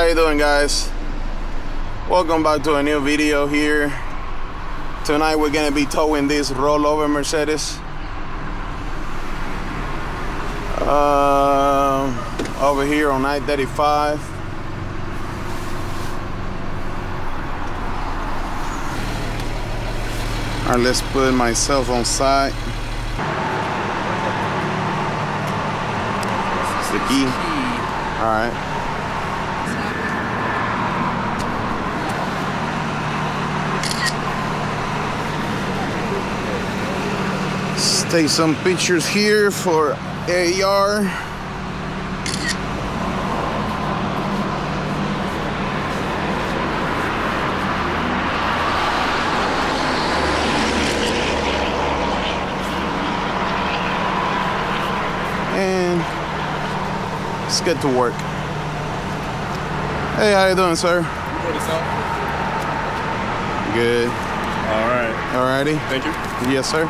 how you doing, guys? Welcome back to a new video here. Tonight we're gonna be towing this rollover Mercedes over here on I-35. Alright, let's put myself on side. It's the key. Alright. Let's take some pictures here for AR. And let's get to work. Hey, how you doing, sir? Good. All right. Alrighty. Thank you. Yes, sir.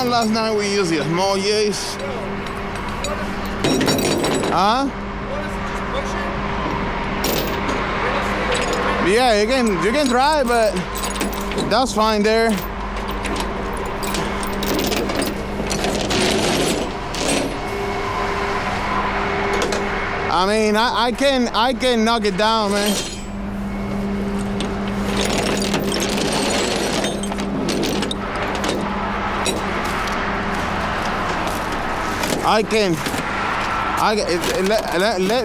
Last night we used the small yays. Huh? Yeah, you can try, but that's fine there. I mean, I can knock it down, man.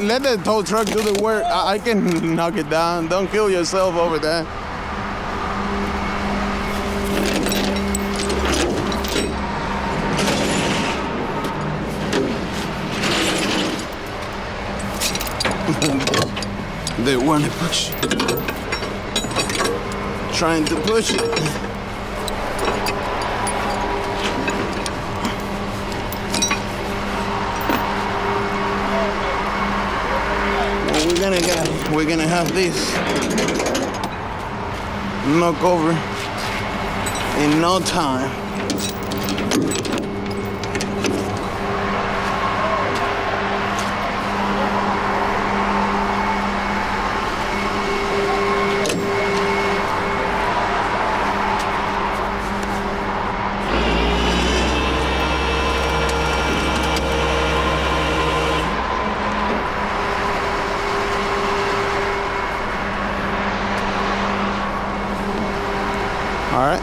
Let the tow truck do the work. I can knock it down. Don't kill yourself over that. They want to push. Trying to push it. We're gonna have this knock over in no time. All right.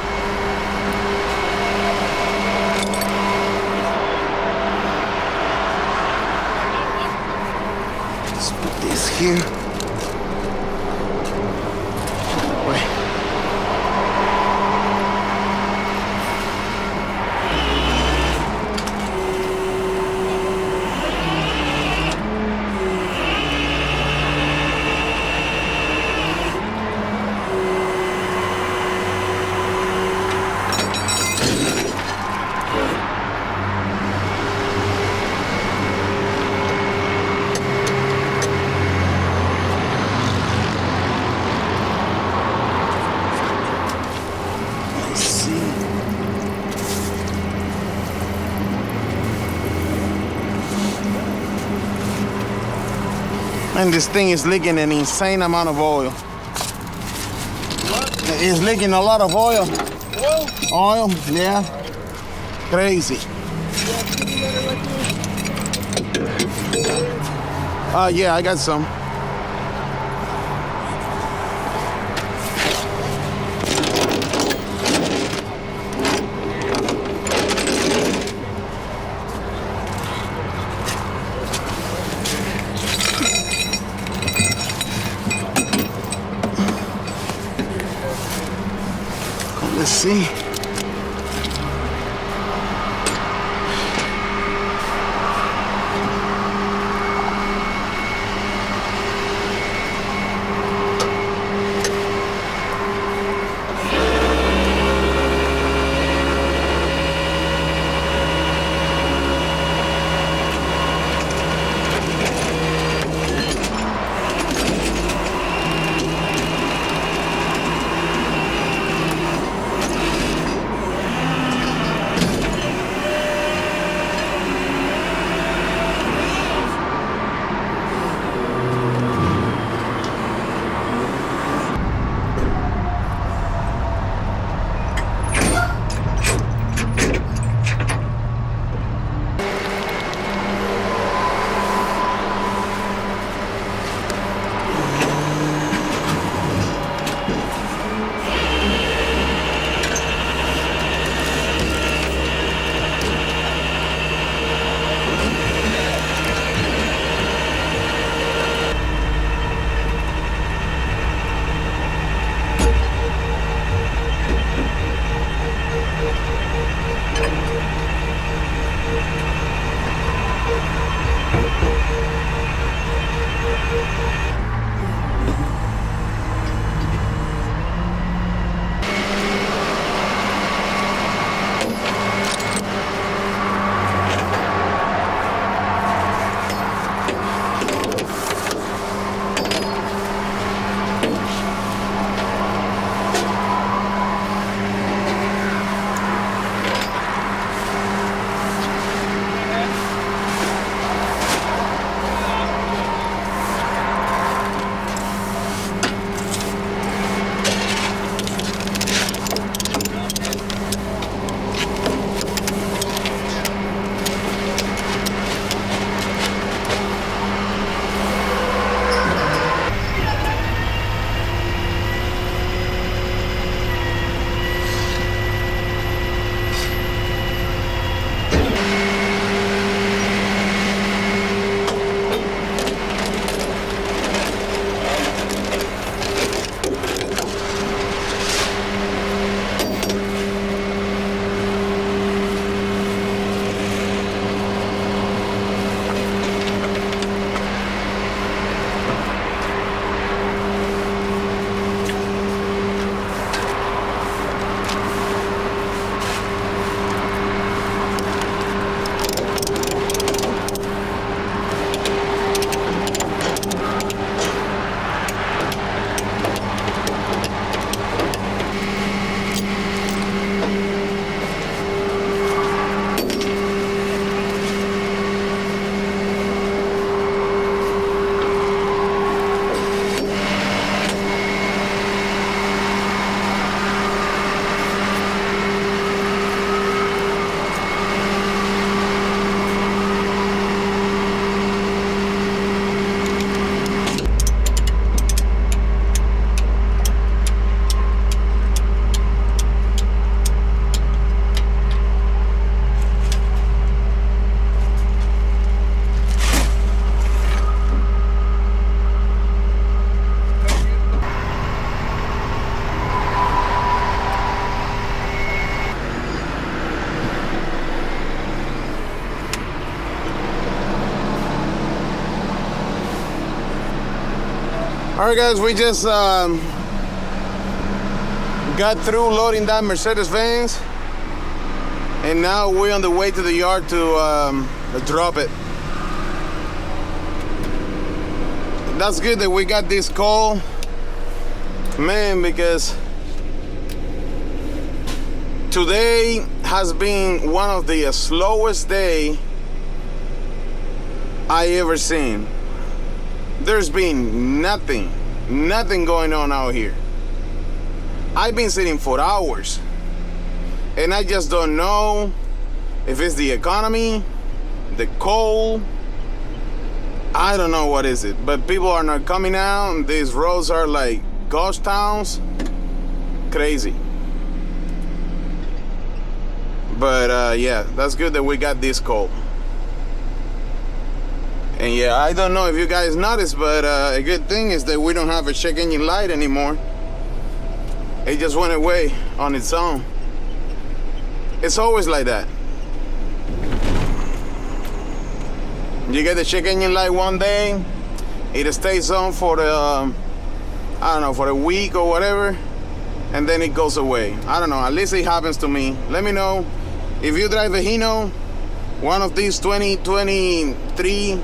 And this thing is leaking an insane amount of oil. What? It's leaking a lot of oil. Oil? Oil, yeah. Crazy. Yeah, I got some. Let's see. All right, guys, we just got through loading that Mercedes-Benz, and now we're on the way to the yard to drop it. That's good that we got this call, man, because today has been one of the slowest day I ever seen. there's been nothing going on out here. I've been sitting for hours, and I just don't know if it's the economy, the cold, I don't know what is it, but people are not coming out. These roads are like ghost towns. Crazy. But yeah, that's good that we got this cold. And yeah, I don't know if you guys noticed, but a good thing is that we don't have a check engine light anymore. It just went away on its own. It's always like that. You get the check engine light one day, it stays on for the, I don't know, for a week or whatever, and then it goes away. I don't know, at least it happens to me. Let me know if you drive a Hino, one of these 2023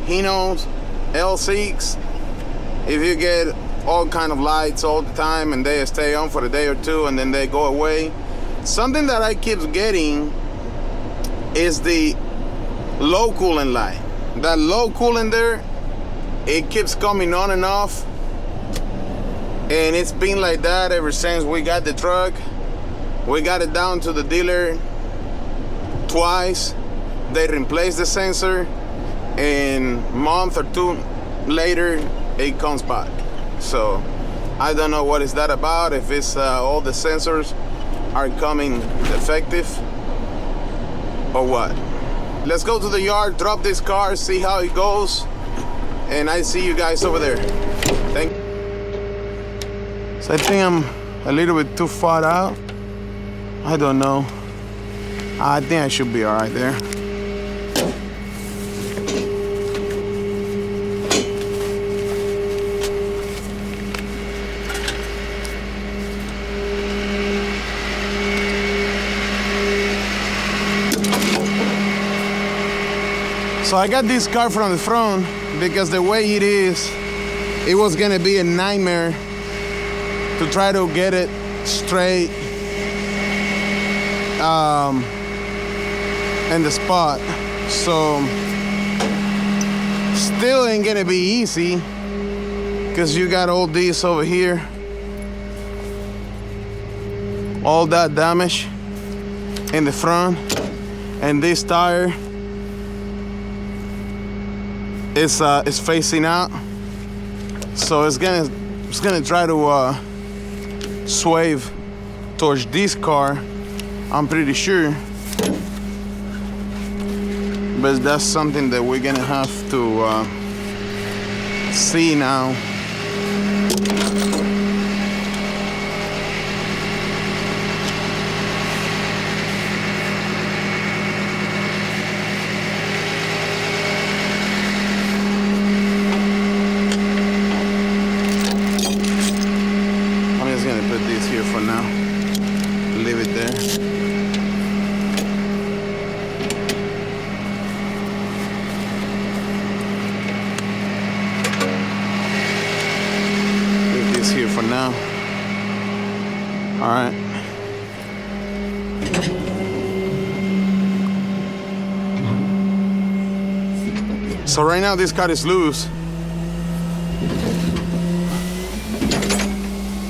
Hinos L6, if you get all kind of lights all the time and they stay on for a day or two and then they go away. Something that I keep getting is the low coolant light. That low coolant there, it keeps coming on and off, and it's been like that ever since we got the truck. We got it down to the dealer twice. They replaced the sensor, and a month or two later it comes back. So I don't know what is that about, if it's all the sensors are coming defective or what. Let's go to the yard, drop this car, see how it goes, and I see you guys over there. Thank you. So I think I'm a little bit too far out. I don't know. I think I should be all right there. So I got this car from the front because the way it is, it was gonna be a nightmare to try to get it straight in the spot. So still ain't gonna be easy because you got all this over here, all that damage in the front, and this tire is facing out, so it's gonna try to swerve towards this car, I'm pretty sure. But that's something that we're gonna have to see now. Here for now, leave it there. Leave this here for now. All right. So right now this car is loose.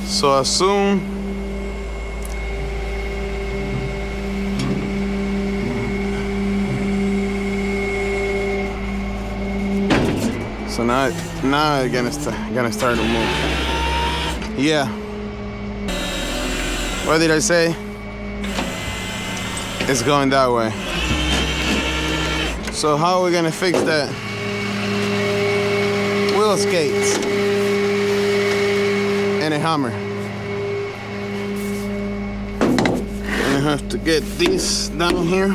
So assume now it's gonna start to move. Yeah. What did I say? It's going that way. So how are we gonna fix that? Wheel skates and a hammer. I have to get this down here.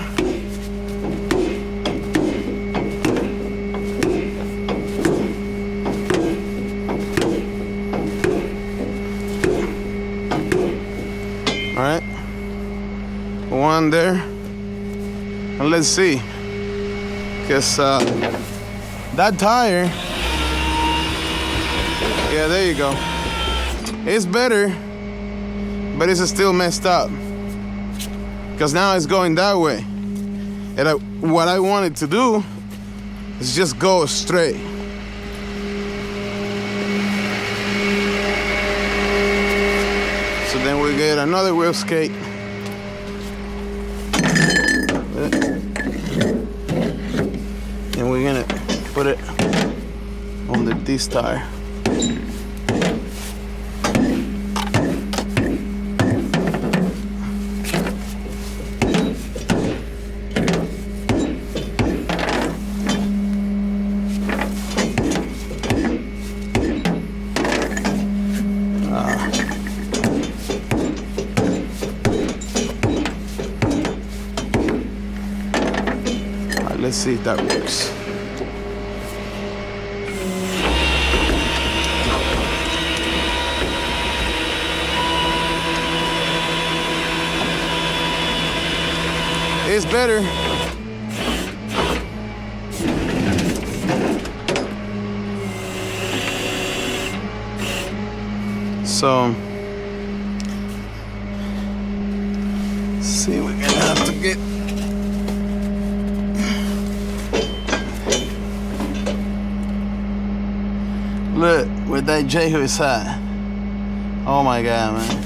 All right, one there, and let's see, because that tire, yeah, there you go. It's better, but it's still messed up. Because now it's going that way. And what I wanted to do is just go straight. then we get another wheel skate. And we're gonna put it on this tire. Let's see if that works. It's better. So, see, we're gonna have to get look where that J is at. Oh my God, man.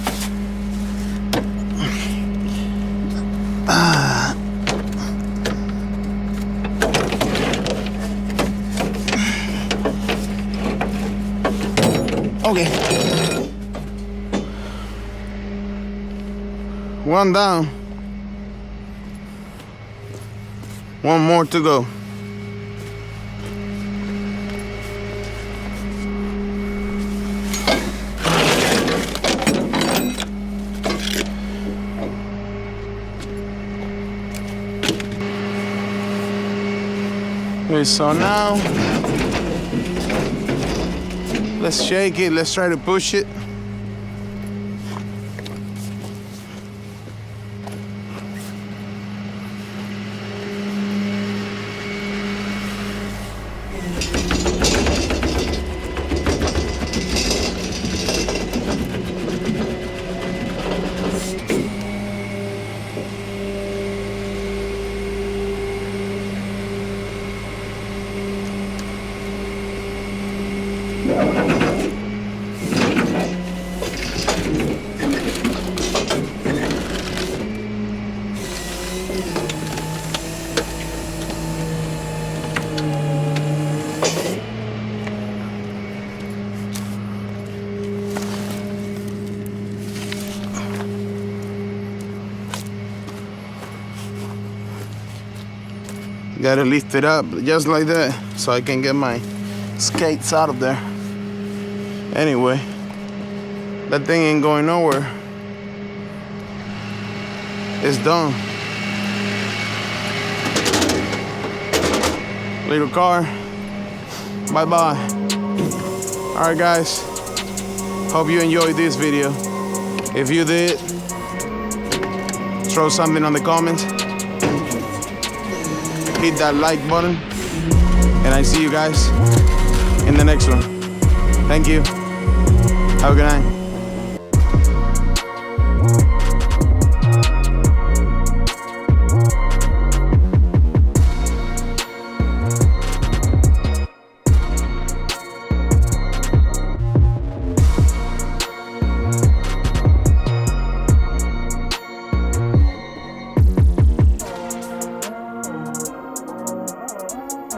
Okay. One down. One more to go. Okay, so now let's shake it. Let's try to push it. Gotta lift it up just like that so I can get my skates out of there. Anyway, that thing ain't going nowhere. It's done. Little car, bye-bye. All right, guys, hope you enjoyed this video. If you did, throw something on the comments. Hit that like button, and I see you guys in the next one. Thank you. Have a good night.